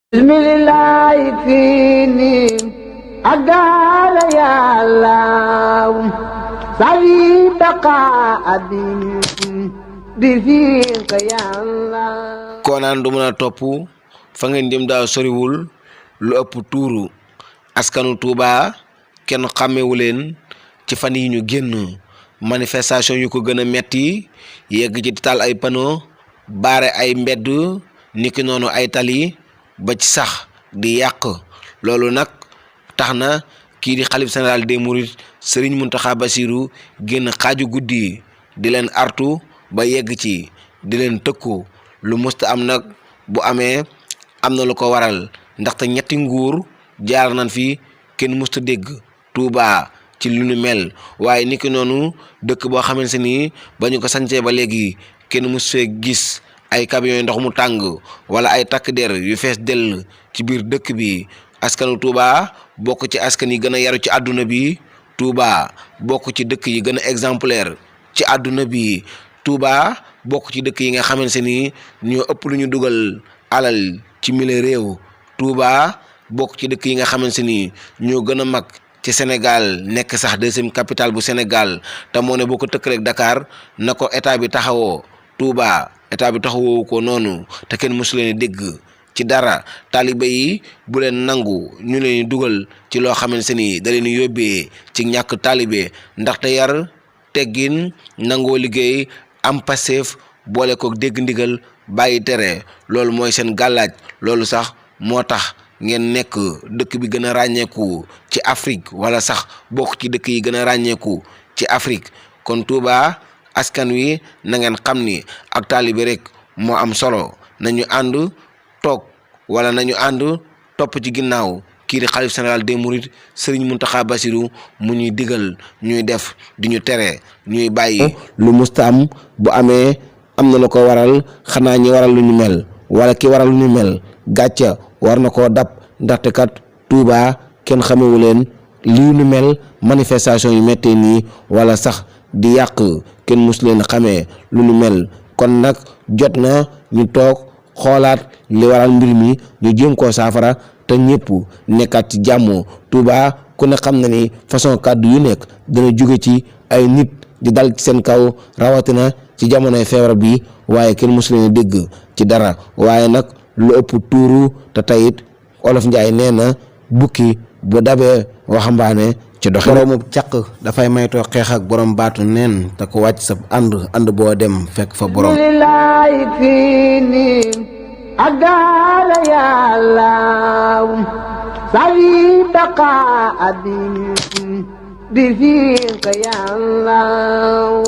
bismillah fini adal ya Allah sawi baqa adin bi fika ya Allah ko nan du meuna top fa ngeen dem da soriwul lu ëpp tuuru askanu Touba kenn xamewu len ci fan yi ñu genn manifestation yu ko gëna metti yegg ci tal ay panneau bare ay mbedd niki nonu ay tali ba ci sax di yaq lolu nak taxna ki di khalif général des mourides Serigne Mountakha Bassirou genn xaju guddi di len artu ba yegg ci di len tekku lu musta am nak bu amé amna lu ko waral ndax ta ñetti nguur jaar nañ fi ken musta deg Touba ci lu ñu mel waye niki nonu dekk bo xamanteni bañu ko sancé ba légui ken musse gis ay camion ndox mu tang wala ay tak der yu fess del ci bir dekk bi askanu Touba bokku ci askan yi gëna yaru ci aduna bi Touba bokku ci dekk yi gëna exemplaire ci aduna bi Touba bokku ci dekk yi nga xamanteni ñoo ëpp lu ñu duggal alal ci mille réew Touba bokku ci dekk yi nga xamanteni ñoo gëna mag ci Sénégal nek sax deuxième capitale bu Sénégal ta mo ne boko teuk rek Dakar nako état bi taxawo Touba état bi taxawo ko nonu te ken musulene deg ci dara talibé yi bu len nangu ñu leen duggal ci lo xamanteni da leen yobé ci ñak talibé ndax te yar teggin nango liggéey am passef bolé ko deg ndigal bayyi téré lool moy sen galaj loolu sax motax ngeen nek dëkk bi gëna rañéku ci Afrique wala sax bok ci dëkk yi gëna rañéku ci Afrique kon Touba askan wi na ngeen xamni ak talibé rek mo am solo nañu and tok wala nañu and top ci ginnaw ki di khalif général des mourides Serigne Mountakha Bassirou mu ñuy digal ñuy def di ñu téré ñuy bayyi lu mustam bu amé amna la ko waral xana ñi waral lu ñu mel wala ki waral lu ñu mel gatcha warna ko dab ndaxte kat Touba ken xamewu len li ñu mel manifestation yu metti ni wala sax di yaq ken mus len xamé lu ñu mel kon nak jotna ñu tok xolaat li waral mbir mi ñu jëm ko safara te ñepp nekkat ci jamm Touba ku ne xam na ni façon kaddu yu nek dana joggé ci ay nit di dal ci sen kaw rawatina ci jamono fever bi waye ken mus len dégg ci dara waye nak lu ëpp tuuru te tayit olof njaay neena bukki bu dabee waxambaane ci doxe boroomu caq dafay maytoo xeex ak borom baatu neen te ko wàcc sa ànd boo dem fekk fa borom lillahi fini adala ya Allah sawi baqa adin bi fika ya Allah